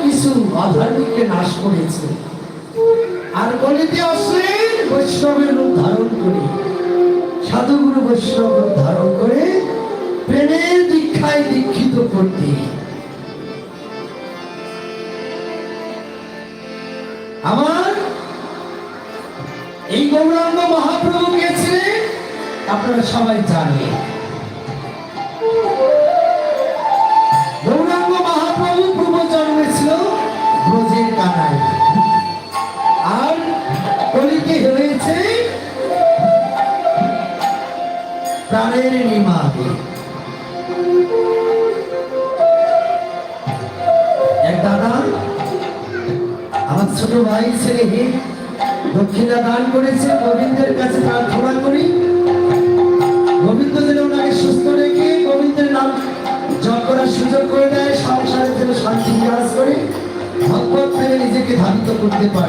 কিছু অধর্মীকে নাশ করেছে, আর কলিতে অশ্লীল বৈষ্ণবের রূপ ধারণ করে, সাধুগুরু বৈষ্ণব রূপ ধারণ করে প্রেমের দীক্ষায় দীক্ষিত করতে। আমার এই গৌরাঙ্গ মহাপ্রভু কে ছিলেন আপনারা সবাই জানেন। গৌরাঙ্গ মহাপ্রভু পূর্ব জন্মে ছিল ব্রজের কানাই, আর কলিতে হয়েছে প্রাণের নিমাতে। এক দাদা আমার ছোট ভাই ছেলেকে দক্ষিণা দান করেছে। গোবিন্দের কাছে প্রার্থনা করি গোবিন্দ যেন ওনাকে সুস্থ রেখে গোবিন্দের নাম জপ করার সুযোগ করে দেয়, সংসারের যেন শান্তি বিরাজ করে, ভগবত প্রেমে নিজেকে ধাবিত করতে পারে।